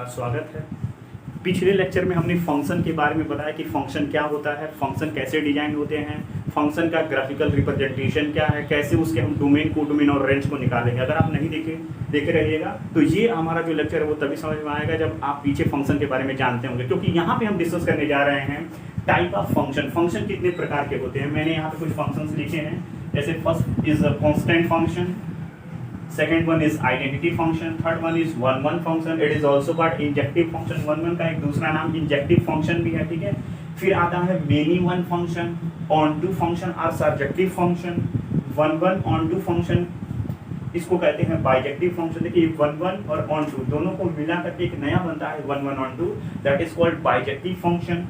स्वागत है। पिछले लेक्चर में हमने फंक्शन के बारे में बताया कि फंक्शन क्या होता है, फंक्शन कैसे डिजाइन होते हैं, फंक्शन का ग्राफिकल रिप्रेजेंटेशन क्या है, कैसे उसके हम डोमेन कोडोमेन और रेंज को निकालेंगे। अगर आप नहीं देखे रहिएगा तो ये हमारा जो लेक्चर है वो तभी समझ में आएगा जब आप पीछे फंक्शन के बारे में जानते होंगे, क्योंकि यहाँ पे हम डिस्कस करने जा रहे हैं टाइप ऑफ फंक्शन। फंक्शन कितने प्रकार के होते हैं, मैंने यहाँ पे कुछ फंक्शंस लिखे हैं। जैसे first is a constant function, second one is identity function, third one is one function, it is also called injective function। one का एक दूसरा नाम injective function भी है, ठीक है। फिर आता है many one function, onto function और surjective function। one onto function इसको कहते हैं bijective function। देखिए one और onto दोनों को मिला करके एक नया बनता है one onto, that is called bijective function।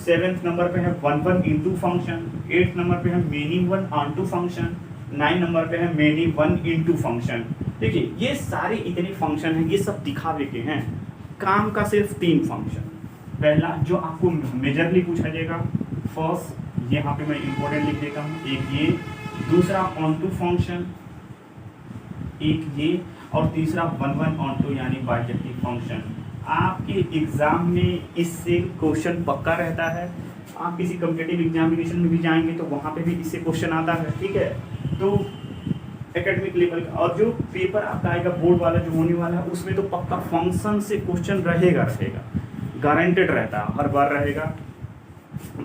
7th number पे है one into function, 8th number पे है many one onto function, 9 number पे है मेनी वन इनटू फंक्शन। देखिए ये सारे इतने फंक्शन हैं, ये सब दिखावे के हैं। काम का सिर्फ 3 फंक्शन। पहला जो आपको मेजरली पूछा जाएगा, फर्स्ट यहाँ पे मैं इंपॉर्टेंट लिख देता हूँ, एक ये, दूसरा ऑन टू फंक्शन, एक ये, और तीसरा वन ऑन टू यानी बाइजेक्टिव फंक्शन। आपके एग्जाम में इससे क्वेश्चन पक्का रहता है। आप किसी कॉम्पिटिटिव एग्जामिनेशन में भी जाएंगे तो वहाँ पे भी इससे क्वेश्चन आता है, ठीक है। तो एकेडमिक लेवल का और जो पेपर आपका आएगा बोर्ड वाला जो होने वाला है उसमें तो पक्का फंक्शन से क्वेश्चन रहेगा, गारंटेड रहता है, हर बार रहेगा।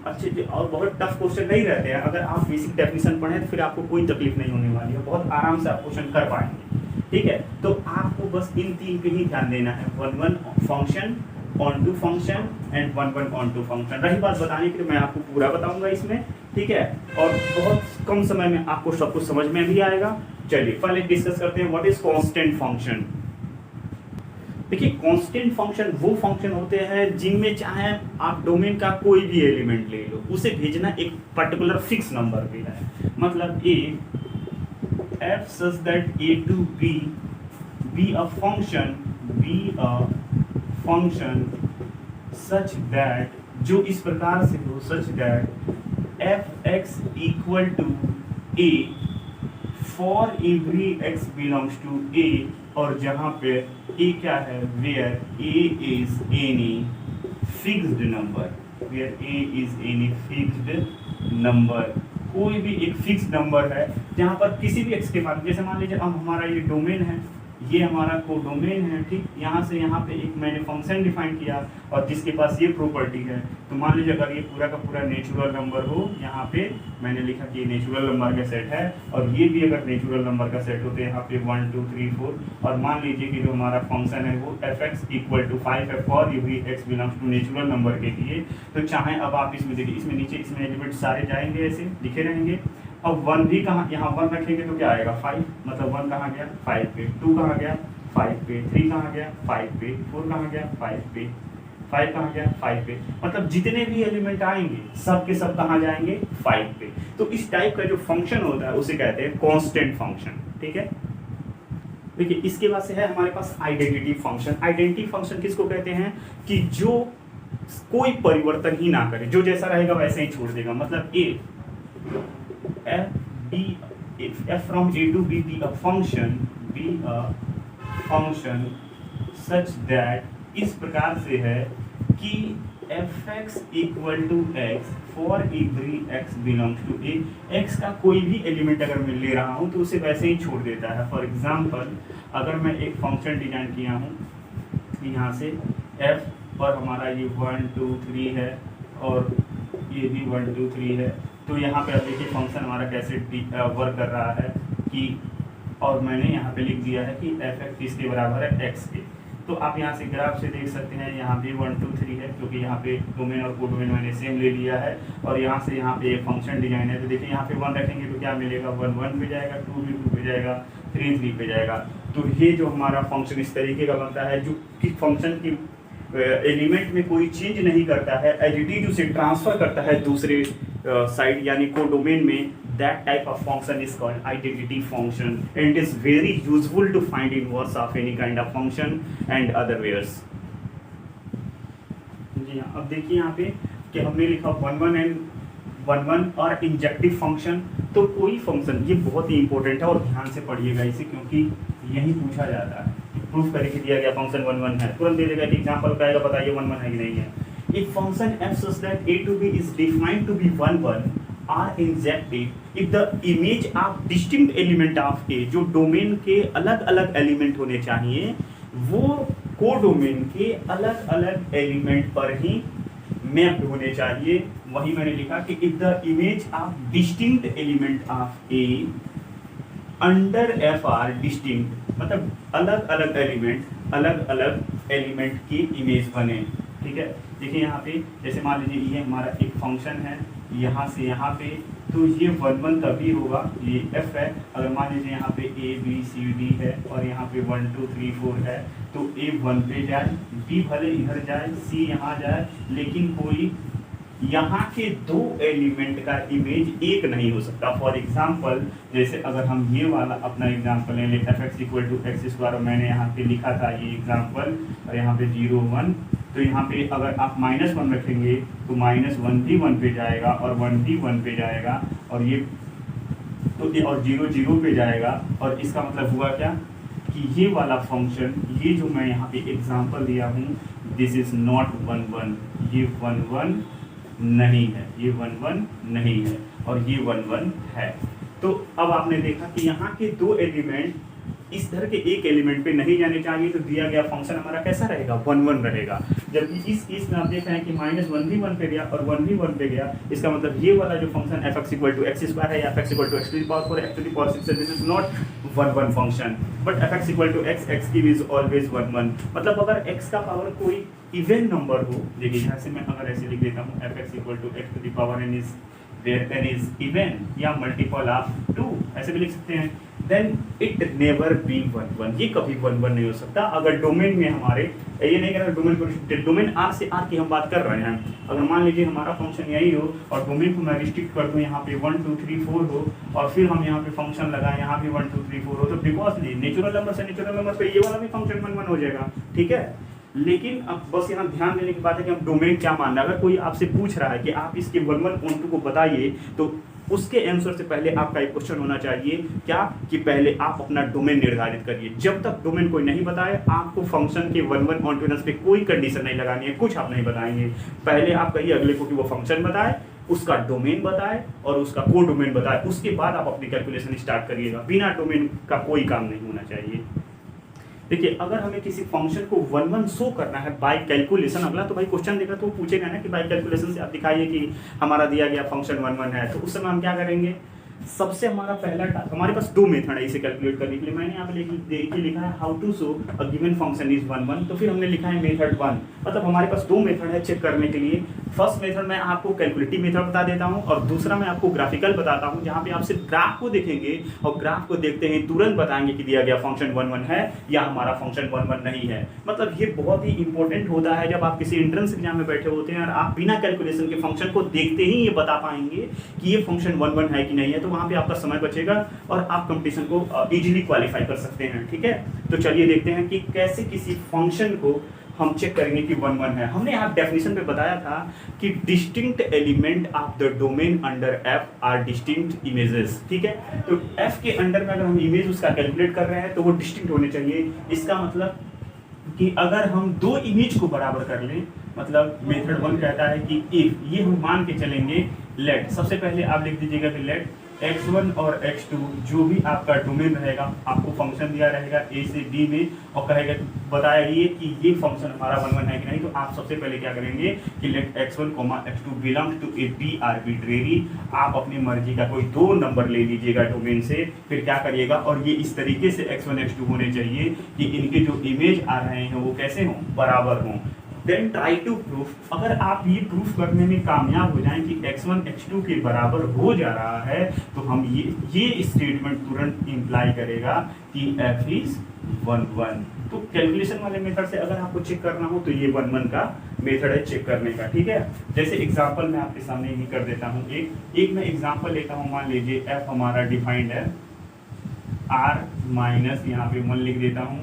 अच्छे और बहुत टफ क्वेश्चन नहीं रहते हैं। अगर आप बेसिक डेफिनेशन पढ़ें तो फिर आपको कोई तकलीफ नहीं होने वाली है, बहुत आराम से आप क्वेश्चन कर पाएंगे, ठीक है। तो आपको बस इन 3 पे ही ध्यान देना है, one function, onto function and one onto function. रही बात बताने की तो मैं आपको पूरा बताऊंगा इसमें, ठीक है, और बहुत कम समय में आपको सब कुछ समझ में भी आएगा। चलिए पहले डिस्कस करते हैं व्हाट इज कांस्टेंट फंक्शन। देखिए कांस्टेंट फंक्शन वो फंक्शन होते हैं जिनमें चाहे आप डोमेन का कोई भी एलिमेंट ले लो, उसे भेजना एक पर्टिकुलर फिक्स नंबर पे है। मतलब A f such that A to B a function such that, जो इस प्रकार से हो, such that f x equal to A for every x belongs to A, और जहां पे ए क्या है, where A is any fixed number, where A is any fixed number, कोई भी एक फिक्स नंबर है जहां पर किसी भी एक्स के बाद, जैसे मान लीजिए अब हमारा ये डोमेन है, ये हमारा कोडोमेन है, ठीक। यहाँ से यहाँ पे एक मैंने फंक्शन डिफाइन किया और जिसके पास ये प्रॉपर्टी है, तो मान लीजिए अगर ये पूरा का पूरा नेचुरल नंबर हो, यहाँ पे मैंने लिखा कि ये नेचुरल नंबर का सेट है, और ये भी अगर नेचुरल नंबर का सेट होते हैं यहाँ पे 1 2 3 4, और मान लीजिए कि जो हमारा फंक्शन है वो एफ एक्स इक्वल टू 5 है for every x belongs to natural number के लिए। तो चाहे अब आप इसमें देखिए, इसमें नीचे इसमें एलिमेंट सारे जाएंगे, ऐसे लिखे रहेंगे। अब 1 भी कहाँ, यहाँ 1 रखेंगे तो क्या आएगा 5, मतलब 1 कहाँ गया 5 पे, 2 कहाँ गया 5 पे, 3 कहाँ गया 5 पे, 4 कहाँ गया 5 पे, 5 कहाँ गया 5 पे। मतलब जितने भी एलिमेंट आएंगे सब के सब कहाँ जाएंगे 5 पे। तो इस टाइप का जो फंक्शन होता है उसे कहते हैं कांस्टेंट फंक्शन, ठीक है। देखिए इसके बाद से है हमारे पास आइडेंटिटी फंक्शन। आइडेंटिटी फंक्शन किसको कहते हैं कि जो कोई परिवर्तन ही ना करे, जो जैसा रहेगा वैसे ही छोड़ देगा। मतलब f from a to b be a function such that इस प्रकार से है कि fx equal to x for every x belongs to A, एक्स का कोई भी एलिमेंट अगर मैं ले रहा हूँ तो उसे वैसे ही छोड़ देता है। फॉर एग्जांपल अगर मैं एक फंक्शन डिजाइन किया हूँ यहाँ से f पर हमारा ये 1 2 3 है और ये भी 1 2 3 है, तो यहाँ पे अब देखिए फंक्शन हमारा कैसे वर्क कर रहा है कि, और मैंने यहाँ पे लिख दिया है कि एफ एक्स किसके बराबर है एक्स के। तो आप यहाँ से ग्राफ से देख सकते हैं, यहाँ पे 1 2 3 है क्योंकि यहाँ पे डोमेन और कोडोमेन मैंने सेम ले लिया है, और यहाँ से यहाँ पे एक फंक्शन डिजाइन है। तो देखिए यहाँ पे 1 रखेंगे तो क्या मिलेगा, 1 1 पे जाएगा, 2 भी 2 पे जाएगा, 3 3 पे जाएगा। तो ये जो हमारा फंक्शन इस तरीके का बनता है, जो कि फंक्शन की एलिमेंट में कोई चेंज नहीं करता है, एज इट इज उसे ट्रांसफर करता है दूसरे साइड यानी कोडोमेन में। that type of function is called identity function and it is very useful to find inverse of any kind of function and other ways। जी हाँ, अब देखिए यहाँ पे कि हमने लिखा 1 और इंजेक्टिव फंक्शन। तो कोई फंक्शन, ये बहुत ही इंपॉर्टेंट है और ध्यान से पढ़िएगा इसे क्योंकि यही पूछा जाता है। प्रूफ करें कि दिया गया फंक्शन 1 1 है, तुरंत दे देगा कि एग्जांपल क्या आएगा, बताइए 1 1 है कि नहीं है। If function f such that a to b is defined to be 1 1 are injected if the image of distinct element of a, जो डोमेन के अलग अलग एलिमेंट होने चाहिए वो कोडोमेन के अलग अलग एलिमेंट पर ही मैप्ड होने चाहिए। वही मैंने लिखा कि if the image of distinct element of A under F R distinct, मतलब अलग अलग एलिमेंट की इमेज बने। ठीक है, देखिए यहाँ पे जैसे मान लीजिए ये हमारा एक फंक्शन है यहाँ से यहाँ पे, तो ये 1 1 तभी होगा, ये f है। अगर मान लीजिए यहाँ पे a b c d है और यहाँ पे 1 2 3 4 है, तो a 1 पे जाए, b भले इधर जाए, c यहाँ जाए, लेकिन कोई यहाँ के दो एलिमेंट का इमेज एक नहीं हो सकता। फॉर एग्जाम्पल जैसे अगर हम ये वाला अपना एग्जाम्पल ले लें f(x = x²), और मैंने यहाँ पे लिखा था ये एग्जाम्पल, और यहाँ पे 0 1, तो यहाँ पे अगर आप -1 रखेंगे तो -1 भी 1 पे जाएगा और 1 भी 1 पे जाएगा, और ये तो और 0 0 पे जाएगा। और इसका मतलब हुआ क्या कि ये वाला फंक्शन, ये जो मैं यहाँ पे एग्जाम्पल दिया हूँ, दिस इज नॉट 1 1, ये 1 1 नहीं है, ये 1 1 नहीं है, और ये 1 1 है। तो अब आपने देखा कि यहाँ के दो एलिमेंट इस तरह के एक एलिमेंट पे नहीं जाने चाहिए, तो दिया गया फंक्शन हमारा कैसा रहेगा, 1 1 रहेगा। जबकि इस केस में आप देख रहे हैं कि -1 भी 1 पे गया और 1 भी 1 पे गया, इसका मतलब ये वाला जो फंक्शन f(x = x² है या f(x = x⁴ x⁴ है, this is not 1 1 function, but f(x = x is always 1 1। मतलब अगर x का पावर कोई इवन नंबर हो, देखिए यहाँ से मैं अगर ऐसे लिख देता हूँ f(x = x⁴n is where n is even या मल्टीपल ऑफ 2, ऐसे भी लिख सकते हैं, देन इट नेवर बी 1 1, ये कभी 1 1 नहीं हो सकता। अगर डोमेन में हमारे, ये नहीं कह रहा डोमेन को, डोमेन R से R की हम बात कर रहे हैं, अगर मान लीजिए हमारा फंक्शन यही हो और डोमेन को मैं रिस्ट्रिक्ट कर दूँ यहाँ पे 1 2 3 4 हो, और फिर हम यहाँ पे फंक्शन लगाएं यहाँ पे 1 2 3 4 हो, तो बिकॉज नेचुरल नंबर से नेचुरल नंबर पे ये वाला भी फंक्शन 1 1 हो जाएगा। ठीक है, लेकिन अब बस यहाँ ध्यान देने की बात है कि हम डोमेन क्या मान रहे हैं। अगर कोई आपसे पूछ रहा है कि आप इसके 1 1 1 2 को बताइए, तो उसके आंसर से पहले आपका एक क्वेश्चन होना चाहिए क्या, कि पहले आप अपना डोमेन निर्धारित करिए। जब तक डोमेन कोई नहीं बताए, आपको फंक्शन के 1 1 ऑन्टोनस पे कोई कंडीशन नहीं लगानी है, कुछ आप नहीं बताएंगे। पहले आप कहिए अगले को कि वो फंक्शन बताए, उसका डोमेन बताए और उसका को डोमेन बताए, उसके बाद आप अपनी कैलकुलेशन स्टार्ट करिएगा। बिना डोमेन का कोई काम नहीं होना चाहिए। देखिए, अगर हमें किसी फंक्शन को 1 1 शो करना है बाय कैलकुलेशन, अगला तो भाई क्वेश्चन देगा तो वो पूछेगा ना कि बाय कैलकुलेशन से आप दिखाइए कि हमारा दिया गया फंक्शन 1 1 है, तो उस समय हम क्या करेंगे, सबसे हमारा पहला टास्क, हमारे पास दो मेथड है इसे कैलकुलेट करने के लिए। मैंने यहाँ पे लिखा है how to show a given function is 1 1, तो फिर हमने लिखा है मेथड 1, मतलब हमारे पास दो मेथड है चेक करने के लिए। फर्स्ट मेथड मैं आपको कैलकुलेटिव मेथड बता देता हूँ, और दूसरा मैं आपको ग्राफिकल बताता हूँ, जहाँ पे आप सिर्फ ग्राफ को देखेंगे और ग्राफ को देखते ही तुरंत बताएंगे कि दिया गया फंक्शन 1 1 है या हमारा फंक्शन 1 1 नहीं है। मतलब ये बहुत ही इंपॉर्टेंट होता है जब आप किसी एंट्रेंस एग्जाम में बैठे होते हैं और आप बिना कैलकुलेशन के फंक्शन को देखते ही ये बता पाएंगे कि ये फंक्शन 1 1 है कि नहीं है, तो वहाँ पे आपका समय बचेगा और आप कंपटीशन को इजीली क्वालिफाई कर सकते हैं। ठीक है, तो चलिए देखते हैं कि कैसे किसी फंक्शन को हम चेक करेंगे कि 1 1 है। हमने यहाँ डेफिनेशन पे बताया था कि distinct element of the domain under f are distinct images. ठीक है, तो f के अंडर में अगर हम इमेज उसका कैलकुलेट कर रहे हैं तो वो डिस्टिंक्ट होने चाहिए। इसका मतलब कि अगर हम दो इमेज को बराबर कर लें, मतलब मेथड 1 कहता है कि इफ, ये हम मान के चलेंगे, लेट, सबसे पहले आप लिख दीजिएगा कि लेट x1 और x2 जो भी आपका डोमेन रहेगा, आपको फंक्शन दिया रहेगा a से b में और कहेगा बताइए कि ये फंक्शन हमारा 1 1 है कि नहीं, तो आप सबसे पहले क्या करेंगे कि let x1, x2 belongs to A B arbitrary, आप अपनी मर्जी का कोई दो नंबर ले लीजिएगा डोमेन से, फिर क्या करिएगा, और ये इस तरीके से x1 x2 होने चाहिए कि इनके जो इमेज आ रहे हैं वो कैसे हों, बराबर हों। देन ट्राई टू प्रूफ, अगर आप ये प्रूफ करने में कामयाब हो जाएं कि x1 x2 के बराबर हो जा रहा है, तो हम ये स्टेटमेंट तुरंत इंप्लाई करेगा कि f इज 1 1। तो कैलकुलेशन वाले मेथड से अगर आपको चेक करना हो तो ये 1 1 का मेथड है चेक करने का। ठीक है, जैसे एग्जांपल मैं आपके सामने ही कर देता हूँ, एक मैं एग्जांपल लेता हूँ। मान लीजिए f हमारा डिफाइंड है r माइनस, यहाँ पे 1 लिख देता हूँ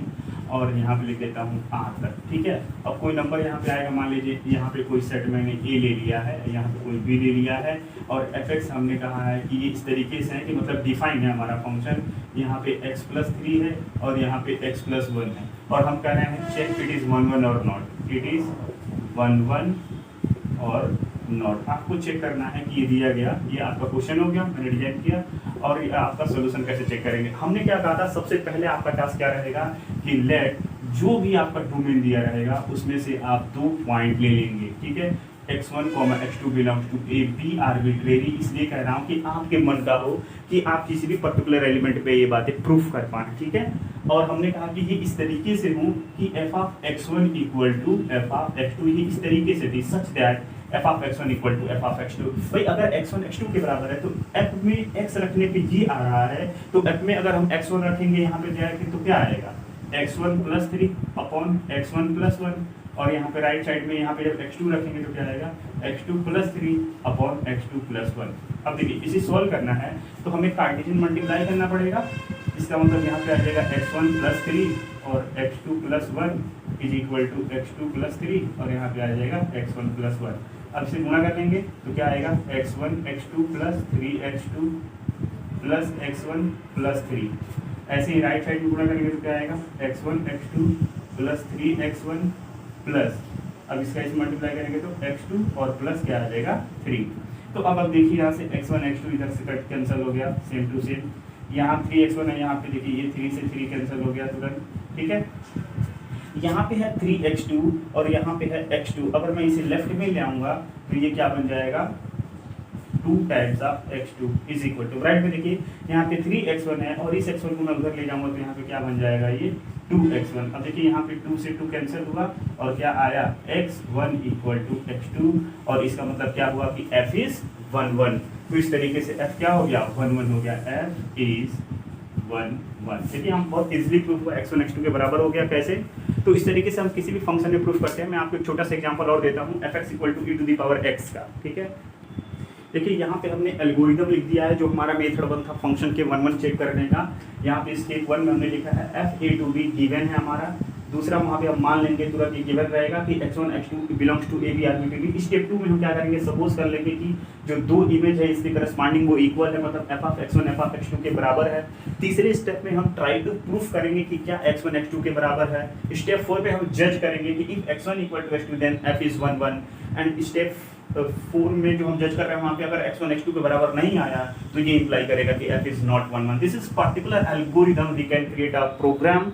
और यहाँ पे लिख देता हूँ r तक। ठीक है, अब कोई नंबर यहाँ पे आएगा, मान लीजिए यहाँ पे कोई सेट मैंने a ले लिया है, यहाँ पे कोई b ले लिया है, और fx हमने कहा है कि ये इस तरीके से है कि मतलब डिफाइन है हमारा फंक्शन, यहाँ पे x + 3 है और यहाँ पे x + 1 है। और हम कह रहे हैं चेक इट इज़ 1 1 और नॉट, इट इज़ 1 1 और नॉट। आपको चेक करना है कि ये दिया गया, ये आपका क्वेश्चन हो गया, मैंने डिजाइन किया, और ये आपका सोल्यूशन कैसे चेक करेंगे। हमने क्या कहा था, सबसे पहले आपका टास्क क्या रहेगा कि लेट जो भी आपका डोमेन दिया रहेगा उसमें से आप 2 पॉइंट ले लेंगे, ठीक है। x1, x2 belongs to A, B arbitrary, इसलिए कह रहा हूँ कि आपके मन का हो कि आप किसी भी पर्टिकुलर एलिमेंट पे ये बातें प्रूफ कर पाए, ठीक है। और हमने कहा कि ये इस तरीके से हो कि f of x1 equal to f of x2, ये इस तरीके से थी such that f of x1 equal to f of x2। भाई अगर x1 x2 के बराबर है तो f में x रखने पे ये आ रहा है, तो f में अगर हम x1 रखेंगे यहाँ पे जाएंगे तो क्या आएगा, x1 plus 3 upon x1 plus 1, और यहाँ पे राइट साइड में यहाँ पे जब x2 रखेंगे तो क्या आएगा, x2 plus 3 upon x2 plus 1। अब देखिए इसे सॉल्व करना है तो हमें कार्टेशियन मल्टीप्लाई करना पड़ेगा, इसका मतलब यहाँ पे आ जाएगा x1 प्लस 3 और x2 plus 1 is equal to x2 plus 3 और यहाँ पे आ जाएगा x1 प्लस 1। अब इसे गुणा कर लेंगे तो क्या आएगा, x1 x2 plus 3x2 plus x1 plus 3। ऐसे ही राइट साइड में गुणा करेंगे तो क्या आएगा, x1 x2 plus 3x1 plus, अब इसका इसे मल्टीप्लाई करेंगे तो x2 और प्लस क्या आ जाएगा 3। तो अब देखिए यहाँ से x1 x2 इधर से कट कैंसिल हो गया, सेम टू सेम, यहाँ 3x1 है, यहाँ पे देखिए ये 3 से 3 कैंसिल हो गया तुरंत, ठीक है। यहाँ पे है 3x2 और यहाँ पे है x2, अगर मैं इसे लेफ्ट में ले आऊँगा तो ये क्या बन जाएगा, 2 times of x2 is equal to, right में देखिए यहाँ पे 3x1 है और इस x1 को मैं उधर ले जाऊँगा तो यहाँ पे क्या बन जाएगा, ये 2x1। अब देखिए यहाँ पे 2 से 2 कैंसिल हुआ और क्या आया, x1 इक्वल टू x2, और इसका मतलब क्या हुआ कि f इज 1 1। तो इस तरीके से f क्या हो गया, 1 1 हो गया, f इज 1 1। देखिए हम बहुत इजीली प्रूफ हुआ, x1 x2 के बराबर हो गया। कैसे, तो इस तरीके से हम किसी भी फंक्शन में प्रूफ करते हैं। मैं आपको एक छोटा सा एग्जांपल और देता हूँ, fx equal to e to the power x का, ठीक है। देखिए यहाँ पे हमने एल्गोरिदम लिख दिया है, जो हमारा मेथड 1 था फंक्शन के 1 1 चेक करने का। यहाँ पे स्टेप 1 में हमने लिखा है f a to b given है हमारा। दूसरा वहाँ पे हम मान लेंगे तुरंत ये गिवन रहेगा कि x1 x2 belongs to A B arbitrary. Step 2 में हम क्या करेंगे, सपोज कर लेंगे कि जो 2 इमेज है इसके करस्पॉन्डिंग वो इक्वल है, मतलब f of x1 f of x2 के बराबर है। तीसरे स्टेप में हम ट्राई टू प्रूफ करेंगे कि क्या x1 x2 के बराबर है। स्टेप 4 पे हम जज करेंगे कि if x1 equal to x2 then f is 1 1। And step 4 में जो हम जज कर रहे हैं वहाँ पे अगर x1 x2 के बराबर नहीं आया तो ये इंप्लाई करेगा कि f is not 1 1। This is particular algorithm we can create a program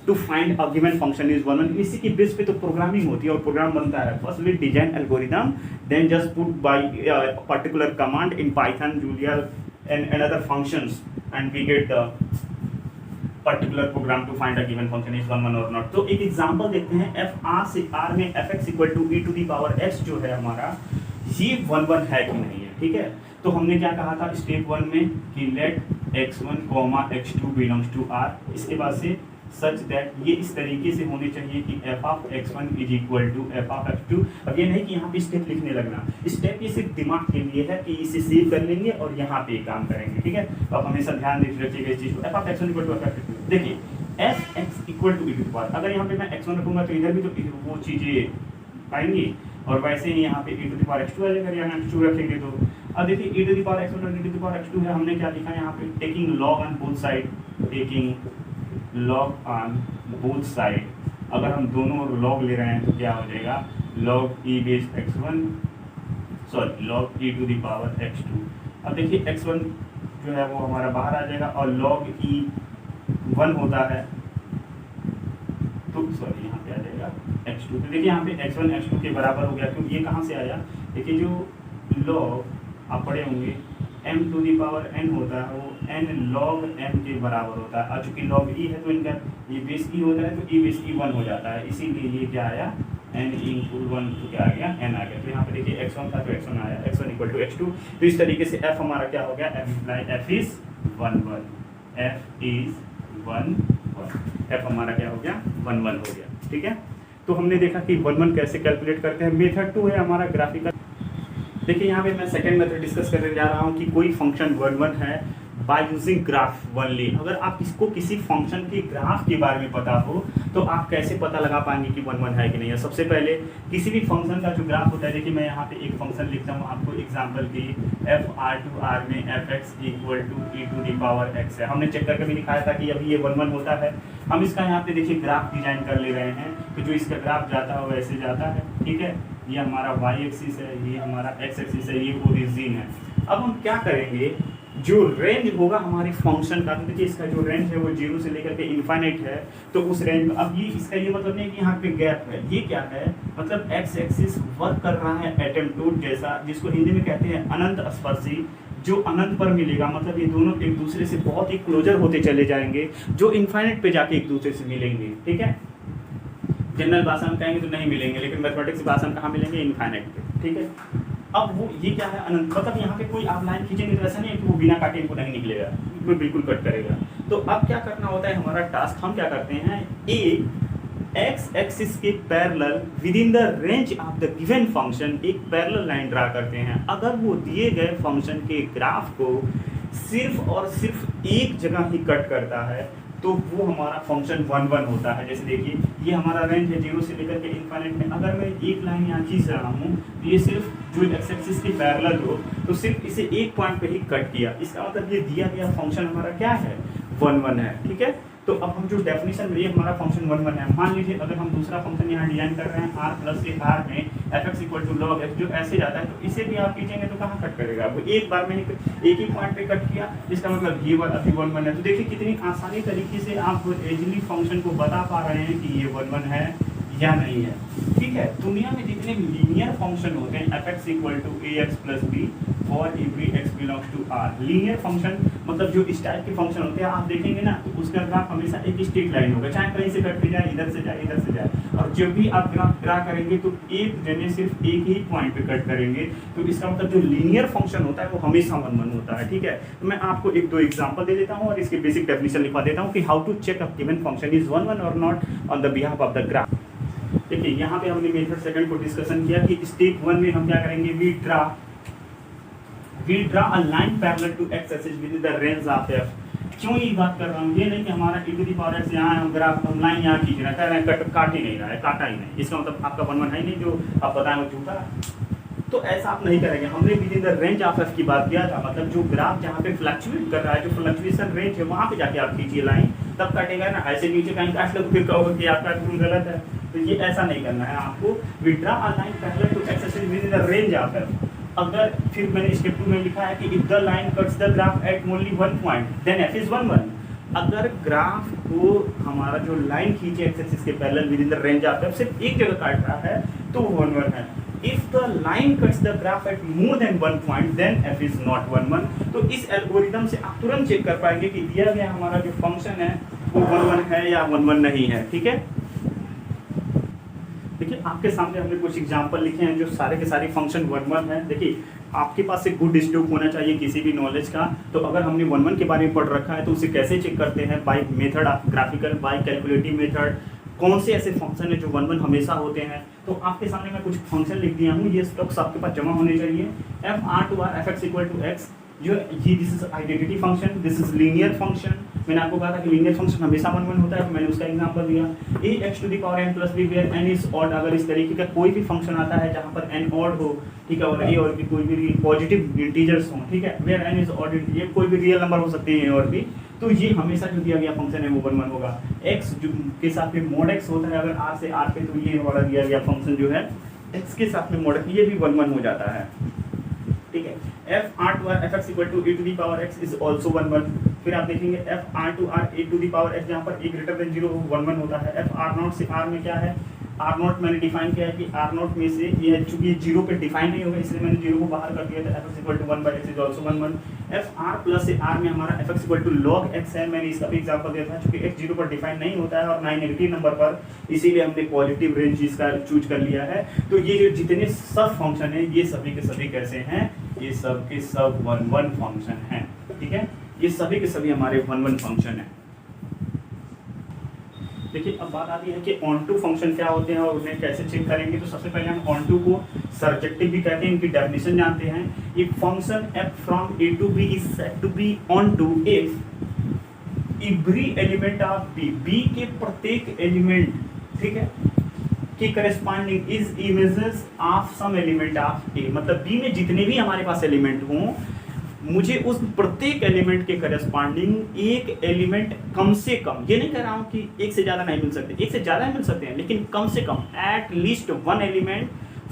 to find a given function is 1 1। इसी की बेस पे तो प्रोग्रामिंग होती है और प्रोग्राम बनता है। First we design algorithm, then just put by particular command in Python, Julia and another functions and we get the particular program to find a given function is 1 1 और not. तो एक example देखते हैं, f r से r में fx equal to e to the power x जो है हमारा, ये 1 1 है कि नहीं है, ठीक है। तो हमने क्या कहा था स्टेप 1 में कि let x1 x2 belongs to r, इसके बाद से सच दैट ये इस तरीके से होनी चाहिए कि f of x1 is equal to f of x2। अब ये नहीं कि यहाँ पे स्टेप लिखने लगना, स्टेप ये सिर्फ दिमाग के लिए है कि इसे सेव कर लेंगे और यहाँ पे काम करेंगे, ठीक है। अब हमेशा ध्यान रखिएगा इस चीज़ को, f of x1 equal to f of x2। देखिए f x equal to e to the power, अगर यहाँ पे मैं x1 रखूँगा तो इधर भी तो वो चीज़ें आएंगी, और वैसे ही यहाँ पे e to the power x2 आ जाएगा, यहाँ x2 रखेंगे तो। अब देखिए e to the power x1 और e to the power x2 है, हमने क्या लिखा है यहाँ पे, taking log on both side, taking log on both side. अगर हम दोनों लॉग ले रहे हैं तो क्या हो जाएगा, log e base x1 sorry log e to the power x2। अब देखिए x1 जो है वो हमारा बाहर आ जाएगा और लॉग e 1 होता है तो सॉरी यहाँ पे आ जाएगा x2। तो देखिए यहाँ पे x1 x2 के बराबर हो गया, क्योंकि ये कहाँ से आया, देखिए जो लॉग आप पढ़े होंगे m to the power n होता है वो n log m के बराबर होता है, और चूंकि log e है तो इनका ये बेस e होता है तो e बेस e 1 हो जाता है, इसीलिए ये क्या आया n इंटू 1 तो क्या आ गया n आ गया। तो यहाँ पे देखिए x1 था तो x1 आया, x1 इक्वल टू x2। तो इस तरीके से f हमारा क्या हो गया, f is 1 1, f is 1 1, f हमारा क्या हो गया 1 1 हो गया, ठीक है। तो हमने देखा कि 1 1 कैसे कैलकुलेट करते हैं। मेथड 2 है हमारा ग्राफिकल। देखिए यहाँ पे मैं सेकंड मेथड डिस्कस करने जा रहा हूँ कि कोई फंक्शन 1 1 है बाय यूजिंग ग्राफ ओनली। अगर आप इसको किसी फंक्शन के ग्राफ के बारे में पता हो तो आप कैसे पता लगा पाएंगे कि 1 1 है कि नहीं है। सबसे पहले किसी भी फंक्शन का जो ग्राफ होता है, देखिए मैं यहाँ पे एक फंक्शन लिखता हूँ आपको एग्जांपल की, f(r)(r) में fx इक्वल टू e⁻x है। हमने चेक करके भी दिखाया था कि अभी ये 1 1 होता है। हम इसका यहाँ पे देखिए ग्राफ डिजाइन कर ले रहे हैं, तो जो इसका ग्राफ जाता है वैसे जाता है, ठीक है। ये हमारा y एक्सिस है, ये हमारा x एक्सिस है, ये ओरिजिन है। अब हम क्या करेंगे, जो रेंज होगा हमारी फंक्शन का, तो देखिए इसका जो रेंज है वो 0 से लेकर के इनफाइनाइट है, तो उस रेंज में अब ये इसका ये मतलब नहीं कि यहाँ पे गैप है, ये क्या है, मतलब x एक्सिस वर्क कर रहा है एसिम्पटोट जैसा, जिसको हिंदी में कहते हैं अनंत स्पर्शी, जो अनंत पर मिलेगा, मतलब ये दोनों एक दूसरे से बहुत ही क्लोजर होते चले जाएंगे, जो इनफाइनाइट पे जाके एक दूसरे से मिलेंगे, ठीक है। जनरल भाषा में कहेंगे तो नहीं मिलेंगे, लेकिन मैथमेटिक्स की भाषा में कहाँ मिलेंगे, इनफाइनाइट पे, ठीक है। अब वो ये क्या है, अनंत, मतलब यहाँ पे कोई आप लाइन खींचेंगे तो ऐसा नहीं है कि वो बिना काटे इनको नहीं निकलेगा, वो बिल्कुल कट करेगा। तो अब क्या करना होता है हमारा टास्क, हम क्या करते हैं, एक एक्स एक्सिस के parallel within the range of the given function एक पैरेलल लाइन ड्रा करते हैं। अगर वो दिए गए फंक्शन के ग्राफ को सिर्फ और सिर्फ एक जगह ही कट करता है तो वो हमारा फंक्शन 1 1 होता है। जैसे देखिए ये हमारा रेंज है 0 से लेकर के इनफाइनाइट में, अगर मैं एक लाइन यहाँ खींच रहा हूँ तो ये सिर्फ जो एक्स एक्सिस के पैरेलल हो तो सिर्फ इसे एक पॉइंट पे ही कट किया, इसका मतलब ये दिया गया फंक्शन हमारा क्या है, 1 1 है, ठीक है। तो अब हम जो डेफिनेशन में, ये हमारा फंक्शन 1 1 है। मान लीजिए अगर हम दूसरा फंक्शन यहाँ डिजाइन कर रहे हैं r प्लस से r में fx equal to log x, जो ऐसे जाता है, तो इसे भी आप खींचेंगे तो कहाँ कट करेगा, वो एक बार में ही एक ही पॉइंट पे कट किया, इसका मतलब ये वाला भी 1 1 है। तो देखिए कितनी आसानी तरीके से आप इजीली फंक्शन को बता पा रहे हैं कि ये 1 1 है या नहीं है, ठीक है। दुनिया में जितने लीनियर फंक्शन होते हैं fx equal to ax plus b for every x belongs to r, linear function मतलब जो इस टाइप के फंक्शन होते हैं, आप देखेंगे ना तो उसका ग्राफ हमेशा एक स्ट्रेट लाइन होगा, चाहे कहीं से कट के जाए, इधर से जाए, इधर से जाए। और जब भी आप ग्राफ ड्रा करेंगे तो एक जने सिर्फ एक ही पॉइंट पे कट करेंगे, तो इसका मतलब जो लीनियर फंक्शन होता है वो हमेशा 1 1 होता है, ठीक है। तो मैं आपको एक दो एग्जांपल दे देता हूँ और इसकी बेसिक डेफिनेशन लिखवा देता हूँ कि how to check a given function is 1 1 और not on the behalf of the graph. देखिए यहाँ पे हमने मेथड सेकंड को डिस्कशन किया कि स्टेप 1 में हम क्या करेंगे, we draw a line parallel to x axis with the range of f। क्यों ये बात कर रहा हूँ, ये नहीं कि हमारा e⁻x यहाँ है, हम ग्राफ हम लाइन यहाँ खींच रहे हैं, कह रहे हैं काट ही नहीं रहा है, काटा ही नहीं, इसका मतलब आपका 1 1 है ही नहीं, जो आप बताएं वो झूठा है। तो ऐसा आप नहीं करेंगे, हमने with in the range of f की बात किया था, मतलब जो ग्राफ जहाँ पे फ्लक्चुएट कर रहा है, जो फ्लक्चुएशन रेंज है वहाँ पे जाके आप खींचिए लाइन, तब काटेगा ना। ऐसे नीचे कहीं काट लो फिर कहोगे कि आपका रूल गलत है, तो ये ऐसा नहीं करना है आपको। We draw a line parallel to x axis within the range of f। अगर फिर मैंने स्टेप 2 में लिखा है कि if the line cuts the graph at only 1 point then f is 1 1। अगर ग्राफ को हमारा जो लाइन खींचे एक्स एक्सिस के parallel within the range of f सिर्फ एक जगह काट रहा है तो 1 1 है। If the line cuts the graph at more than 1 point then f is not 1 1। तो इस एल्गोरिथम से आप तुरंत चेक कर पाएंगे कि दिया गया हमारा जो फंक्शन है वो 1 1 है या 1 1 नहीं है, ठीक है। देखिए आपके सामने हमने कुछ एग्जांपल लिखे हैं जो सारे के सारे फंक्शन 1 1 है। देखिए आपके पास एक गुड स्टॉक होना चाहिए किसी भी नॉलेज का। तो अगर हमने 1 1 के बारे में पढ़ रखा है तो उसे कैसे चेक करते हैं, by method of graphical, by calculative method, कौन से ऐसे फंक्शन है जो 1 1 हमेशा होते हैं। तो आपके सामने मैं कुछ फंक्शन लिख दिया हूँ, ये स्टॉक्स आपके पास जमा होने चाहिए। f(r)(r) fx equal to x, जो ये this is identity function, this is linear function. मैंने आपको कहा था कि लीनियर फंक्शन हमेशा 1 1 होता है, तो मैंने उसका एग्जांपल दिया। ax⁴n plus b where n is odd, अगर इस तरीके का कोई भी फंक्शन आता है जहाँ पर n ऑड हो, ठीक है, और a और b कोई भी पॉजिटिव इंटीजर्स हो, ठीक है, वेयर n इज ऑड, ये कोई भी रियल नंबर हो सकते हैं और भी, तो ये हमेशा जो दिया गया फंक्शन है वो 1 1 होगा। x जो के साथ में mod x होता है, अगर r से r पे, तो ये हमारा दिया गया फंक्शन जो है x के साथ में mod x, ये भी 1 1 हो जाता है, ठीक है। f(r)(r) fx equal to e⁻x is also 1 1। फिर आप देखेंगे f(r)(r) e⁻x, जहाँ पर a ग्रेटर देन 0 1 1 होता है। f(r0) से r में क्या है, r0 मैंने डिफाइन किया है कि r0 में से ये चूंकि 0 पे डिफाइन नहीं होगा इसलिए मैंने 0 को बाहर कर दिया था। fx equal to 1/x is also 1 1। fr plus से r में हमारा fx equal to log x है, मैंने इसका भी एग्जांपल दिया था, चूंकि x 0 पर डिफाइन नहीं होता है और ना ही नेगेटिव नंबर पर, इसीलिए हमने पॉजिटिव रेंज इसका चूज कर लिया है। तो ये जो जितने सब फंक्शन है ये सभी के सभी कैसे हैं, ये सब के सब 1 1 फंक्शन हैं, ठीक है। ये सभी के सभी हमारे 1 1 फंक्शन है। देखिए अब बात आती है कि ऑन टू फंक्शन क्या होते हैं और उन्हें कैसे चेक करेंगे। तो सबसे पहले हम ऑन टू को सर्जेक्टिव भी कहते हैं, इनकी डेफिनेशन जानते हैं। If function f from a to b is said to be onto if every element of b के प्रत्येक एलिमेंट, ठीक है, की corresponding is images of some element of a, मतलब b में जितने भी हमारे पास एलिमेंट हों, मुझे उस प्रत्येक एलिमेंट के करस्पॉन्डिंग एक एलिमेंट कम से कम, ये नहीं कह रहा हूँ कि एक से ज़्यादा नहीं मिल सकते, एक से ज़्यादा मिल सकते हैं, लेकिन कम से कम at least one element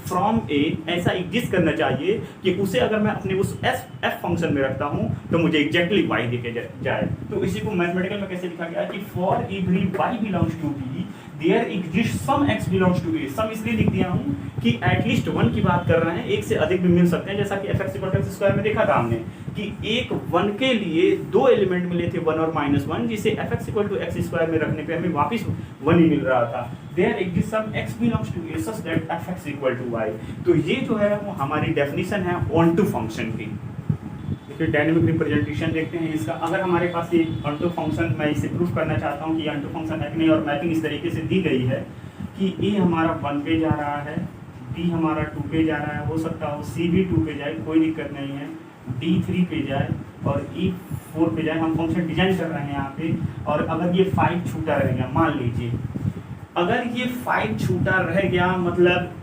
from A ऐसा एग्जिस्ट करना चाहिए कि उसे अगर मैं अपने उस एफ फंक्शन में रखता हूँ तो मुझे एग्जैक्टली वाई दिखे जाए। तो इसी को मैथमेटिकल में कैसे लिखा गया कि for every y belongs to B there exist some x belongs to A. Some इसलिए लिख दिया हूँ कि एटलीस्ट वन की बात कर रहे हैं, एक से अधिक भी मिल सकते हैं, जैसा कि f x equal to x square में देखा था हमने कि एक वन के लिए दो एलिमेंट मिले थे, वन और माइनस वन, जिसे f x equal to x square में रखने पे हमें वापस वन ही मिल रहा था। There exist some x belongs to A such that f x equal to y. तो ये जो है वो हमारी डेफिनेशन है ऑन टू फंक्शन की। देखिए डायनेमिक रिप्रेजेंटेशन देखते हैं इसका। अगर हमारे पास ये ऑन टू फंक्शन, मैं इसे प्रूफ करना चाहता हूँ कि ऑन टू फंक्शन है कि नहीं, और मैपिंग इस तरीके से दी गई है कि ए हमारा 1 पे जा रहा है, बी हमारा 2 पे जा रहा है, हो सकता हो सी भी 2 पे जाए, कोई दिक्कत नहीं है, डी 3 पे जाए और ई 4 पे जाए। हम फंक्शन डिजाइन कर रहे हैं यहाँ पे। और अगर ये 5 छूटा रह गया, मान लीजिए अगर ये 5 छूटा रह गया, मतलब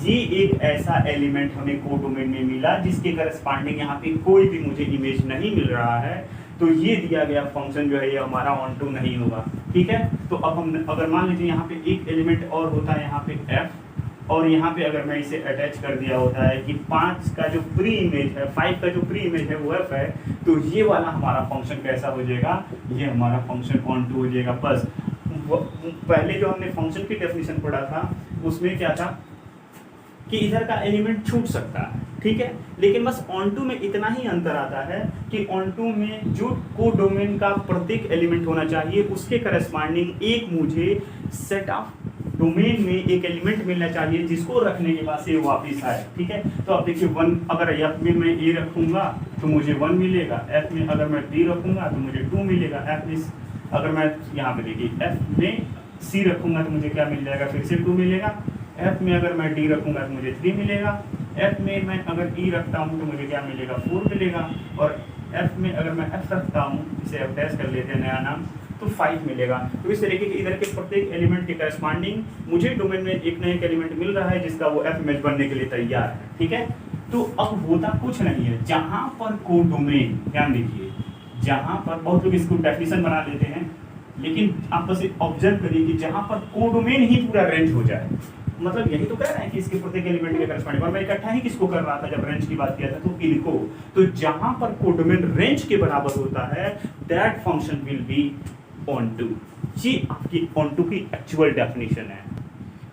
ये एक ऐसा एलिमेंट हमें कोडोमेन में मिला जिसके करस्पॉन्डिंग यहाँ पे कोई भी मुझे इमेज नहीं मिल रहा है, तो ये दिया गया फंक्शन जो है ये हमारा ऑन टू नहीं होगा। ठीक है, तो अब हम अगर मान लीजिए यहाँ पे एक एलिमेंट और होता है यहाँ पे f, और यहाँ पे अगर मैं इसे अटैच कर दिया होता है कि 5 का जो प्री इमेज है, 5 का जो प्री इमेज है वो f है, तो ये वाला हमारा फंक्शन कैसा हो जाएगा, ये हमारा फंक्शन ऑन टू हो जाएगा। बस पहले जो हमने फंक्शन की डेफिनेशन पढ़ा था उसमें क्या था कि इधर का एलिमेंट छूट सकता है, ठीक है, लेकिन बस ऑन टू में इतना ही अंतर आता है कि ऑन टू में जो कोडोमेन का प्रत्येक एलिमेंट होना चाहिए उसके करस्पॉन्डिंग एक मुझे सेट ऑफ डोमेन में एक एलिमेंट मिलना चाहिए जिसको रखने के बाद से वापस आए। ठीक है, तो अब देखिए 1 अगर एफ में मैं ए रखूंगा तो मुझे 1 मिलेगा, एफ में अगर मैं डी रखूंगा तो मुझे 2 मिलेगा, एफ में अगर मैं यहाँ पे देखिए एफ में सी रखूंगा तो मुझे क्या मिल जाएगा, फिर से 2 मिलेगा, एफ में अगर मैं डी रखूंगा तो मुझे 3 मिलेगा, एफ में मैं अगर ई रखता हूँ तो मुझे क्या मिलेगा, 4 मिलेगा, और एफ में अगर मैं एफ रखता हूँ, इसे एफ डैश कर लेते हैं नया नाम, तो 5 मिलेगा। तो इस तरीके के इधर के प्रत्येक एलिमेंट के करस्पॉन्डिंग मुझे डोमेन में एक न एक एलिमेंट मिल रहा है जिसका वो एफ इमेज बनने के लिए तैयार है। ठीक है, तो अब होता कुछ नहीं है, जहाँ पर कोडोमेन, ध्यान दीजिए, जहाँ पर बहुत लोग इसको डेफिनेशन बना लेते हैं, लेकिन आप बस ऑब्जर्व करिए कि जहाँ पर कोडोमेन ही पूरा रेंज हो जाए, मतलब यही तो कह रहे हैं कि इसके प्रत्येक एलिमेंट के करस्पॉन्डिंग, और मैं इकट्ठा ही किसको कर रहा था जब रेंज की बात किया था, तो इनको, तो जहां पर कोडोमेन रेंज के बराबर होता है that function will be onto. ये आपकी ऑन टू की एक्चुअल डेफिनेशन है।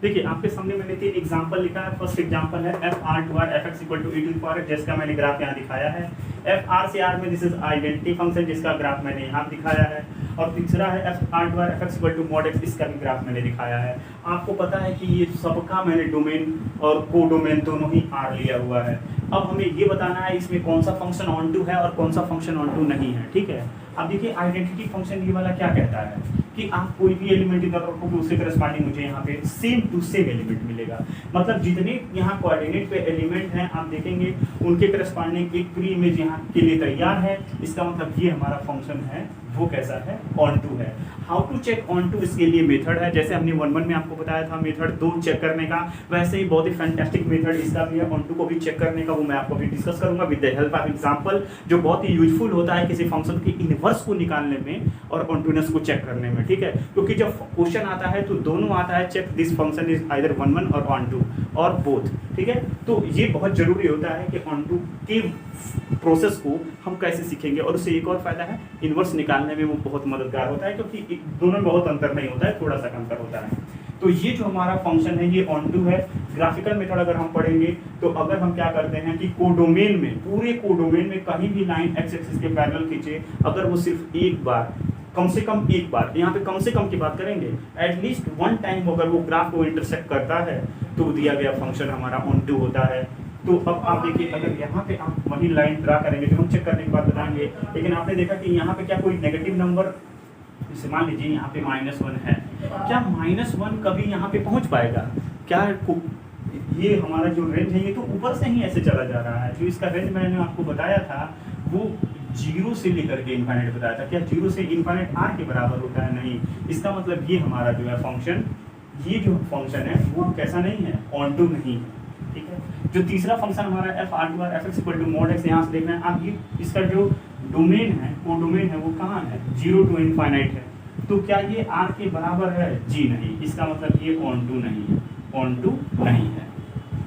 देखिए आपके सामने मैंने 3 एग्जांपल लिखा है। फर्स्ट एग्जांपल है f R to R f x equal to e to power जिसका मैंने ग्राफ यहाँ दिखाया है। एफ आर से आर में दिस इज आइडेंटिटी फंक्शन जिसका ग्राफ मैंने यहाँ दिखाया है, और तीसरा है f R to R f x equal to mod x, इसका भी ग्राफ मैंने दिखाया है। आपको पता है कि ये सबका मैंने डोमेन और कोडोमेन दोनों ही आर लिया हुआ है। अब हमें ये बताना है इसमें कौन सा फंक्शन ऑन टू है और कौन सा फंक्शन ऑन टू नहीं है। ठीक है, अब देखिए आइडेंटिटी फंक्शन ये वाला क्या कहता है कि आप कोई भी एलिमेंट इधर रखोगे उसके करस्पॉन्डिंग मुझे यहाँ पे सेम टू सेम एलिमेंट मिलेगा। मतलब जितने यहाँ कोऑर्डिनेट पे एलिमेंट हैं आप देखेंगे उनके करस्पॉन्डिंग एक प्री इमेज यहाँ के लिए तैयार है। इसका मतलब ये हमारा फंक्शन है वो कैसा है, ऑन टू है। How to check onto, इसके लिए मेथड है, जैसे हमने 1-1 में आपको बताया था मेथड 2 चेक करने का, वैसे ही बहुत ही फैंटास्टिक मेथड इसका भी है ऑन टू को भी चेक करने का, वो मैं आपको अभी डिस्कस करूंगा with the help of example, जो बहुत ही यूजफुल होता है किसी फंक्शन की इनवर्स को निकालने में और ऑनटूनेस को चेक करने में। ठीक है, क्योंकि जब क्वेश्चन आता है तो दोनों आता है check this function is either 1-1 और ऑन टू और बोथ। ठीक है, तो ये बहुत जरूरी होता है कि ऑन टू के प्रोसेस को हम कैसे सीखेंगे, और उससे एक और फायदा है इनवर्स निकालने में वो बहुत मददगार होता है, क्योंकि दोनों में बहुत अंतर नहीं होता है, थोड़ा सा अंतर होता है। तो ये जो हमारा फंक्शन है ये ऑन टू है। ग्राफिकल मेथड अगर हम पढ़ेंगे तो अगर हम क्या करते हैं कि कोडोमेन में, पूरे कोडोमेन में कहीं भी लाइन एक्स एक्सिस के पैरेलल खींचे, अगर वो सिर्फ एक बार, कम से कम एक बार, यहाँ पे कम से कम की बात करेंगे, एटलीस्ट 1 टाइम अगर वो ग्राफ को इंटरसेक्ट करता है तो दिया गया फंक्शन हमारा ऑन टू होता है। तो अब आप देखिए अगर यहाँ पे आप वही लाइन ड्रा करेंगे तो हम चेक करने के बाद बताएंगे, लेकिन आपने देखा कि यहाँ पे क्या कोई नेगेटिव नंबर, जैसे मान लीजिए यहाँ पे -1 है, क्या -1 कभी यहाँ पे पहुँच पाएगा? क्या ये हमारा जो रेंज है ये तो ऊपर से ही ऐसे चला जा रहा है। जो इसका रेंज मैंने आपको बताया था वो 0 से लेकर के इनफाइनाइट बताया था। क्या 0 से इनफाइनाइट r के बराबर होता है? नहीं। इसका मतलब ये हमारा जो है फंक्शन, ये जो फंक्शन है वो कैसा नहीं है, ऑन टू नहीं है, ठीक है। जो तीसरा फंक्शन हमारा f r2r fx equal to mod x, यहाँ से देख रहे हैं आप, ये इसका जो डोमेन है वो डोमेन है वो कहाँ है, 0 टू इनफाइनाइट है। तो क्या ये r के बराबर है? जी नहीं। इसका मतलब ये ऑन टू नहीं है, ऑन टू नहीं है,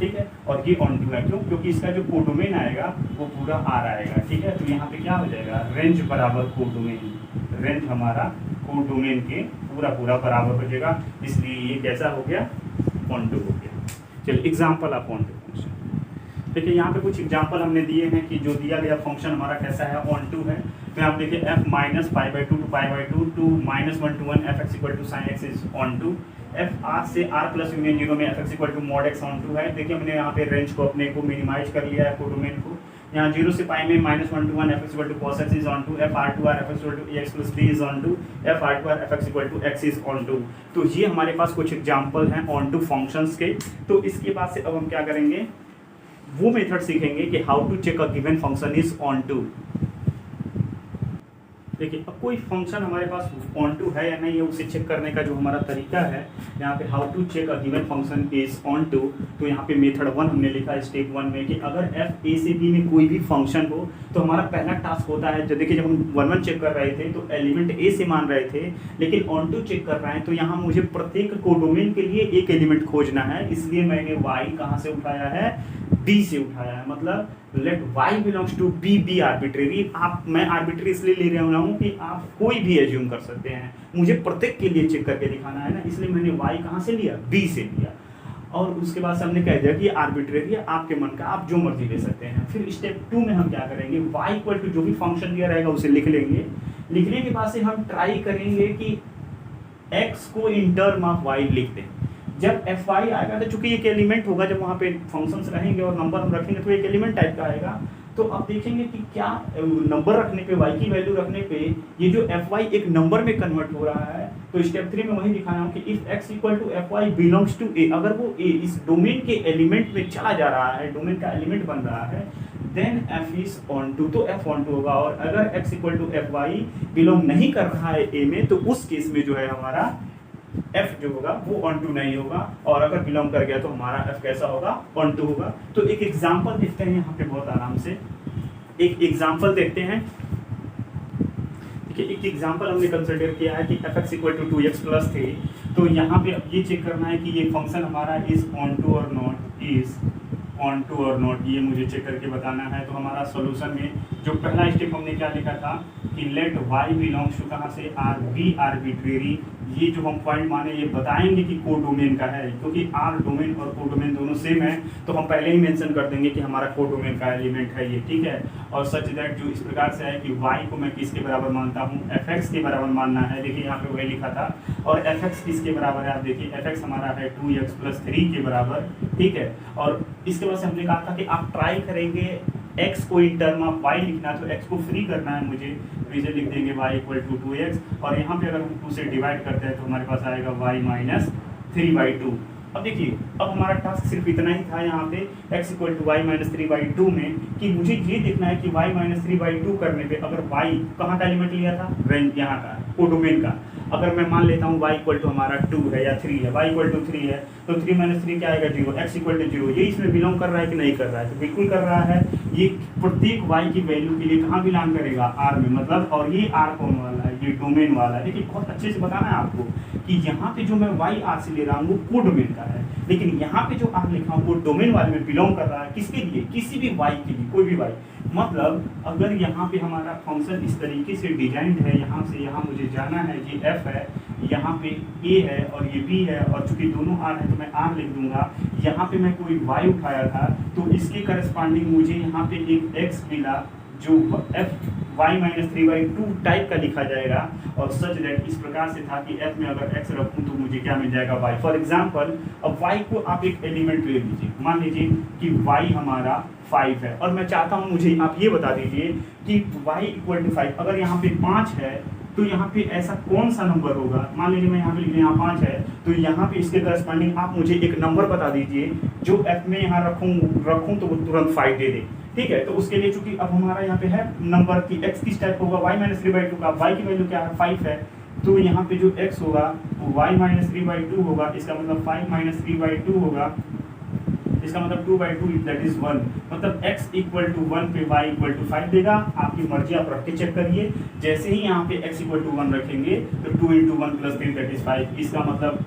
ठीक है। और ये ऑन टू है क्यों? क्योंकि इसका जो कोडोमेन आएगा वो पूरा R आएगा, ठीक है। तो यहाँ पे क्या हो जाएगा, रेंज बराबर कोडोमेन, रेंज हमारा कोडोमेन के पूरा बराबर हो जाएगा, इसलिए ये कैसा हो गया, ऑन टू हो गया। चलिए एग्जाम्पल आप ऑन टू फंक्शन देखिए, यहाँ पे कुछ एग्जाम्पल हमने दिए हैं कि जो दिया गया फंक्शन हमारा कैसा है, ऑन टू है। तो आप देखिए f minus π/2 to π/2 to -1 to 1 fx equal to sin x is onto. f r से r प्लस यूनियन 0 में fx equal to mod x onto है। देखिए हमने यहाँ पे रेंज को अपने को मिनिमाइज कर लिया है, कोडोमेन को। यहाँ 0 से π में -1 to 1 fx equal to cos x is onto, f r2r fx equal to ax plus b is onto, f r2r fx equal to x is onto. तो ये हमारे पास कुछ एग्जाम्पल हैं on two functions के। तो इसके बाद से अब हम क्या करेंगे, वो मेथड सीखेंगे कि how to check a given function is onto. देखिए अब कोई फंक्शन हमारे पास ऑन टू है या नहीं है, उसे चेक करने का जो हमारा तरीका है, यहाँ पे how to check a given function is onto. तो यहाँ पे मेथड 1 हमने लिखा है स्टेप 1 में कि अगर f a से b में कोई भी फंक्शन हो तो हमारा पहला टास्क होता है, जब देखिए जब हम 1 चेक कर रहे थे तो एलिमेंट a से मान रहे थे, लेकिन ऑन टू चेक कर रहे हैं तो यहाँ मुझे प्रत्येक कोडोमेन के लिए एक एलिमेंट खोजना है, इसलिए मैंने y कहाँ से उठाया है, b से उठाया है। मतलब let y belongs to b be arbitrary. आप, मैं आर्बिट्रेरी इसलिए ले रहा हूँ कि आप कोई भी एज्यूम कर सकते हैं, मुझे प्रत्येक के लिए चेक करके दिखाना है ना, इसलिए मैंने y कहाँ से लिया, b से लिया। और उसके बाद हमने कह दिया कि आर्बिट्रेरी है, आपके मन का, आप जो मर्जी ले सकते हैं। फिर स्टेप 2 में हम क्या करेंगे, y इक्वल टू जो भी फंक्शन दिया रहेगा उसे लिख लेंगे। लिखने के बाद से हम ट्राई करेंगे कि x को इन टर्म ऑफ y लिख दें। जब एफ वाई आएगा तो चूंकि एक एलिमेंट होगा, जब वहाँ पे फंक्शंस रहेंगे और नंबर हम रखेंगे तो एक एलिमेंट टाइप का आएगा। तो अब देखेंगे कि क्या नंबर रखने पे, y की वैल्यू रखने पे ये जो एफ वाई एक नंबर में कन्वर्ट हो रहा है। तो स्टेप 3 में वही दिखाया हूँ कि if x equal to f y belongs to A, अगर वो a इस डोमेन के एलिमेंट में चला जा रहा है, डोमेन का एलिमेंट बन रहा है, then f is onto, तो f ऑन टू होगा। और अगर x equal to f y belong नहीं कर रहा है a में, तो उस केस में जो है हमारा f जो होगा वो ऑन टू नहीं होगा, और अगर बिलोंग कर गया तो हमारा f कैसा होगा, ऑन टू होगा। तो एक एग्जांपल देखते हैं यहाँ पे बहुत आराम से, एक एग्जांपल देखते हैं। देखिए एक एग्जांपल हमने कंसिडर किया है कि fx equal to 2x plus 3। तो यहाँ पे अब ये चेक करना है कि ये फंक्शन हमारा इज ऑन टू और नॉट, इज ऑन टू और नॉट, ये मुझे चेक करके बताना है। तो हमारा सॉल्यूशन में जो पहला स्टेप हमने क्या लिखा था कि लेट y बिलोंग्स टू कहाँ से, आर बी आर्बिट्रेरी। ये जो हम पॉइंट माने ये बताएंगे कि कोडोमेन का है, क्योंकि आर डोमेन और कोडोमेन दोनों सेम है, तो हम पहले ही मेंशन कर देंगे कि हमारा कोडोमेन का एलिमेंट है ये, ठीक है। और सच दैट जो इस प्रकार से है कि y को मैं किसके बराबर मानता हूँ, fx के बराबर मानना है। देखिए यहाँ पे वही लिखा था। और fx किसके बराबर है, आप देखिए fx हमारा है 2x प्लस 3 के बराबर, ठीक है। और इसके बाद से हमने कहा था कि आप ट्राई करेंगे x को इन टर्म ऑफ y लिखना, तो x को फ्री करना है मुझे, तो इसे लिख देंगे y इक्वल टू 2x। और यहाँ पे अगर हम 2 से डिवाइड करते हैं तो हमारे पास आएगा y माइनस 3/2। अब देखिए अब हमारा टास्क सिर्फ इतना ही था यहाँ पे x equal to y minus 3/2 में, कि मुझे ये देखना है कि y माइनस 3/2 करने पे अगर y कहाँ का एलिमेंट लिया था, रेंज यहाँ का, कोडोमेन का। अगर मैं मान लेता हूँ y इक्वल टू हमारा 2 है या 3 है, y इक्वल टू 3 है, तो 3 माइनस 3 क्या आएगा, 0। x इक्वल टू 0, ये इसमें बिलोंग कर रहा है कि नहीं कर रहा है, तो बिल्कुल कर रहा है। ये प्रत्येक y की वैल्यू के लिए कहाँ बिलोंग करेगा, r में, मतलब, और ये r कौन वाला है, ये डोमेन वाला है। देखिए बहुत अच्छे से बताना है आपको कि यहाँ पे जो मैं y r से ले रहा हूँ वो कोडोमेन का है, लेकिन यहाँ पे जो r लिखा हूँ वो डोमेन वाले में बिलोंग कर रहा है। किसके लिए, किसी भी y के लिए, कोई भी y। मतलब अगर यहाँ पे हमारा फंक्शन इस तरीके से डिजाइंड है, यहाँ से यहाँ मुझे जाना है, ये f है, यहाँ पे a है और ये b है, और चूंकि दोनों r है तो मैं r लिख दूंगा। यहाँ पे मैं कोई y उठाया था तो इसके करस्पॉन्डिंग मुझे यहाँ पे एक x मिला जो f y माइनस 3/2 टाइप का लिखा जाएगा। और सच दैट इस प्रकार से था कि f में अगर x रखूँ तो मुझे क्या मिल जाएगा, y। फॉर एग्जाम्पल अब y को आप एक एलिमेंट ले लीजिए, मान लीजिए कि y हमारा 5 है, और मैं चाहता हूँ मुझे आप ये बता दीजिए कि y इक्वल टू 5, अगर यहाँ पे 5 है तो यहाँ पे ऐसा कौन सा नंबर होगा, मान लीजिए मैं यहाँ पे लिख दिया यहाँ 5 है, तो यहाँ पे इसके करस्पॉन्डिंग आप मुझे एक नंबर बता दीजिए जो f में यहाँ रखूँ तो वो तुरंत 5 दे दे। ठीक है, तो उसके लिए चूंकि अब हमारा यहाँ पे है नंबर की x किस टाइप होगा, y-3/2 का, y की वैल्यू क्या है 5 है, तो यहाँ पे जो x होगा वो y-3/2 होगा, इसका मतलब 5-3/2 होगा, इसका मतलब 2/2 दैट इज 1, मतलब x इक्वल टू 1 पे y इक्वल टू 5 देगा। आपकी मर्जी, आप रख के चेक करिए। जैसे ही यहाँ पे x इक्वल टू 1 रखेंगे तो 2 × 1 + 3 दैट इज 5, इसका मतलब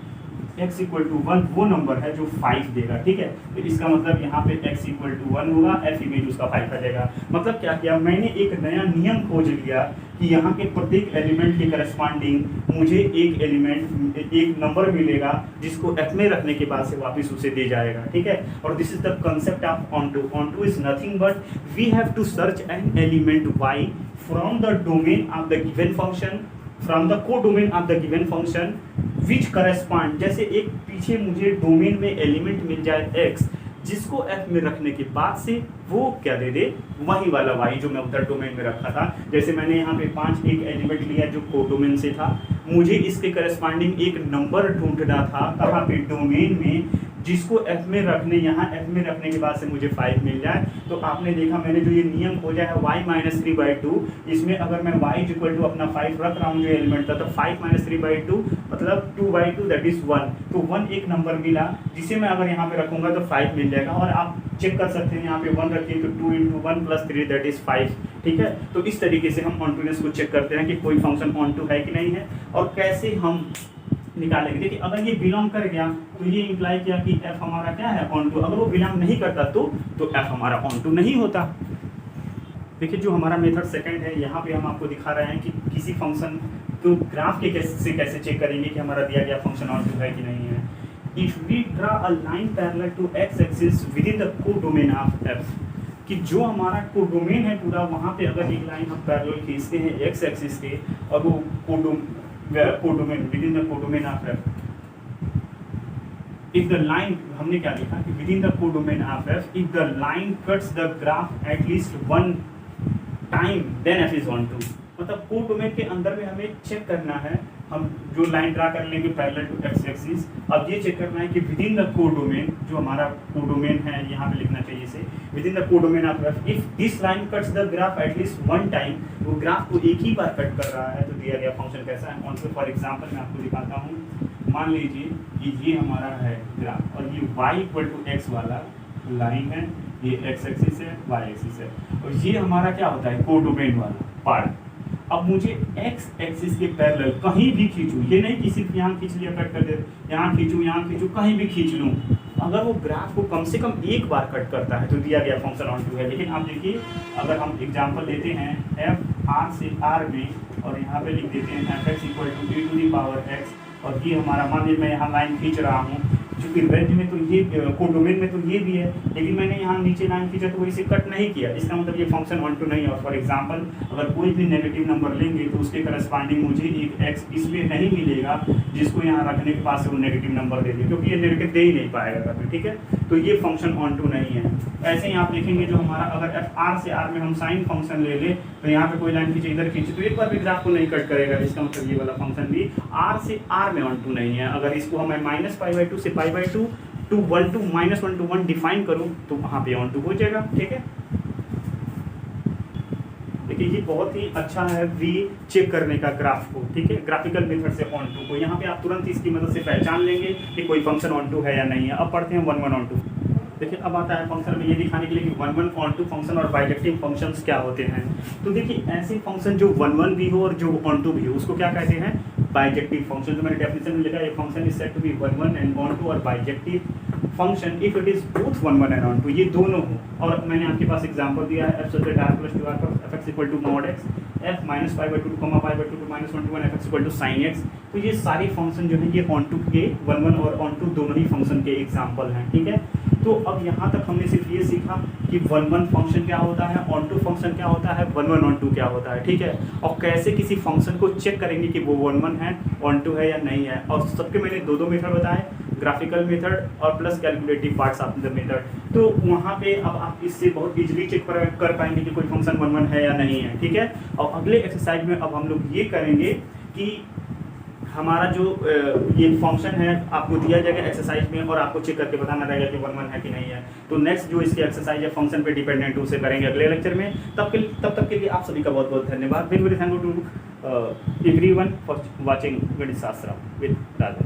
x इक्वल टू 1 वो नंबर है जो 5 देगा। ठीक है, तो इसका मतलब यहाँ पे x इक्वल टू 1 होगा, f इमेज उसका 5 आ जाएगा। मतलब क्या किया मैंने, एक नया नियम खोज लिया कि यहाँ के प्रत्येक एलिमेंट के करस्पॉन्डिंग मुझे एक नंबर मिलेगा जिसको f में रखने के बाद से वापस उसे दे जाएगा। ठीक है, और this is the concept of onto. Onto is nothing but we have to search an element y from the domain of the given function, from the codomain of the given function which correspond. जैसे एक पीछे मुझे domain में element मिल जाए x जिसको f में रखने के बाद से वो क्या दे दे, वही वाला y जो मैं उधर डोमेन में रखा था। जैसे मैंने यहाँ पे 5 एक एलिमेंट लिया जो कोडोमेन से था, मुझे इसके करस्पॉन्डिंग एक नंबर ढूंढना था कहाँ पे, डोमेन में, जिसको f में रखने, यहाँ f में रखने के बाद से मुझे 5 मिल जाए। तो आपने देखा मैंने जो ये नियम खोजा है y-3/2, इसमें अगर मैं y इक्वल टू अपना 5 रख रहा हूँ जो एलिमेंट था, तो 5-3/2 मतलब 2/2 दैट इज 1, तो 1 एक नंबर मिला जिसे मैं अगर यहाँ पे रखूंगा तो 5 मिल जाएगा। और आप चेक कर सकते हैं यहाँ पे 1 रखिए तो 2 × 1 + 3 दैट इज 5। ठीक है, तो इस तरीके से हम ऑनटूनेस को चेक करते हैं कि कोई फंक्शन ऑनटू है कि नहीं है, और कैसे हम निकालेंगे। देखिए अगर ये बिलोंग कर गया तो ये इंप्लाई किया कि f हमारा क्या है, ऑनटू। अगर वो बिलोंग नहीं करता तो f हमारा ऑनटू नहीं होता। देखिए जो हमारा मेथड सेकंड है, यहाँ पे हम आपको दिखा रहे हैं कि किसी फंक्शन को ग्राफ के कैसे चेक करेंगे कि हमारा दिया गया फंक्शन ऑनटू है कि नहीं है। If we draw a line parallel to x axis within the codomain of f, कि जो हमारा कोडोमेन है पूरा, वहाँ पे अगर एक लाइन हम पैरेलल खींचते हैं x एक्सिस के, और वो codomain with in the codomain of f, if the line, हमने क्या लिखा कि within the codomain of f, if the line cuts the graph at least one time then f is onto। मतलब codomain के अंदर में हमें चेक करना है, हम जो लाइन ड्रा कर लेंगे पैरेलल टू एक्स एक्सिस, अब ये चेक करना है कि विद इन द कोडोमेन, जो हमारा कोडोमेन है यहाँ पे लिखना चाहिए इसे, with in the codomain of F, if this line cuts the graph at least one time, वो ग्राफ को एक ही बार कट कर रहा है, तो दिया गया फंक्शन कैसा है ऑनटू। फॉर एग्जांपल मैं आपको दिखाता हूँ, मान लीजिए कि ये हमारा है ग्राफ, और ये y इक्वल टू एक्स वाला लाइन है, ये एक्स एक्सिस है, वाई एक्सिस है, और ये हमारा क्या होता है कोडोमेन वाला पार्ट। अब मुझे एक्स एक्सिस के पैरेलल कहीं भी खींचूं, ये नहीं कि सिर्फ यहाँ खींच लिया कट कर दे, यहाँ खींचूं, कहीं भी खींच लूँ, अगर वो ग्राफ को कम से कम एक बार कट करता है तो दिया गया फंक्शन ऑनटू है। लेकिन आप देखिए अगर हम एग्जांपल लेते हैं f r से r में, और यहाँ पे लिख देते हैं f(x) equal to e to the power x, और ये हमारा, मान लीजिए मैं यहाँ लाइन खींच रहा हूँ, चूँकि रेंज में तो ये कोडोमेन में तो ये भी है, लेकिन मैंने यहाँ नीचे लाइन खींचा तो वो इसे कट नहीं किया, इसका मतलब ये फंक्शन ऑनटू नहीं है। और फॉर एग्जांपल अगर कोई भी नेगेटिव नंबर लेंगे तो उसके करस्पॉन्डिंग मुझे एक एक्स इसलिए नहीं मिलेगा जिसको यहाँ रखने के पास से वो नेगेटिव नंबर दे दे, क्योंकि ये नेगेटिव दे ही नहीं पाएगा कभी। ठीक है, तो ये फंक्शन ऑनटू नहीं है। ऐसे ही आप देखेंगे जो हमारा अगर एफ आर से आर में हम साइन फंक्शन ले ले, तो यहाँ पे कोई लाइन खींचे इधर खींचे तो एक बार भी ग्राफ को नहीं कट करेगा, इसका मतलब ये वाला फंक्शन भी आर से आर में ऑनटू नहीं है। अगर इसको हमें -π/2 से π/2 टू 1 to -1 to 1 डिफाइन करूं तो वहां पे ऑन टू हो जाएगा। ठीक है, देखिए ये बहुत ही अच्छा है वी चेक करने का ग्राफ को। ठीक है, ग्राफिकल मेथड से ऑन टू को यहाँ पे आप तुरंत इसकी मदद से पहचान लेंगे कि कोई फंक्शन ऑन टू है या नहीं है। अब पढ़ते हैं 1 1 ऑन टू। देखिए अब आता है फंक्शन में ये दिखाने के लिए कि 1 1 ऑन टू फंक्शन और बाइजेक्टिव फंक्शंस क्या होते हैं। तो देखिए ऐसे फंक्शन जो 1 1 भी हो और जो ऑन टू भी हो उसको क्या कहते हैं, बाइजेक्टिव फंक्शन। जो मैंने डेफिनेशन में लिखा है, function is said to be 1 1 and onto और bijective function if it is both 1 1 and onto, ये दोनों हो। और मैंने आपके पास एग्जांपल दिया है f सब्जेक्ट r + 2r पर f(x) equal to mod x, f -π/2 to π/2 to -1 to 1 f(x) equal to sin x। तो ये सारे फंक्शन जो है ये ऑन टू के 1 1 और ऑन टू दोनों ही फंक्शन के एग्जांपल हैं। ठीक है, तो अब यहाँ तक हमने सिर्फ ये सीखा कि 1 1 फंक्शन क्या होता है, ऑन टू फंक्शन क्या होता है, 1 1 ऑन टू क्या होता है। ठीक है, और कैसे किसी फंक्शन को चेक करेंगे कि वो 1 1 है, ऑन टू है या नहीं है। और सबके मैंने दो मेथड बताए, ग्राफिकल मेथड और plus calculative parts of the method. तो वहाँ पे अब आप इससे बहुत इजीली चेक कर पाएंगे कि कोई फंक्शन 1 1 है या नहीं है, ठीक है। और अगले एक्सरसाइज में अब हम लोग ये करेंगे कि हमारा जो ये फंक्शन है आपको दिया जाएगा एक्सरसाइज में और आपको चेक करके बताना रहेगा कि 1 1 है कि नहीं है। तो नेक्स्ट जो इसकी एक्सरसाइज है फंक्शन पे डिपेंडेंट उसे करेंगे अगले लेक्चर में। तब तक के लिए आप सभी का बहुत बहुत धन्यवाद। Very very thank you to everyone for watching गणित शास्त्र विद राजा।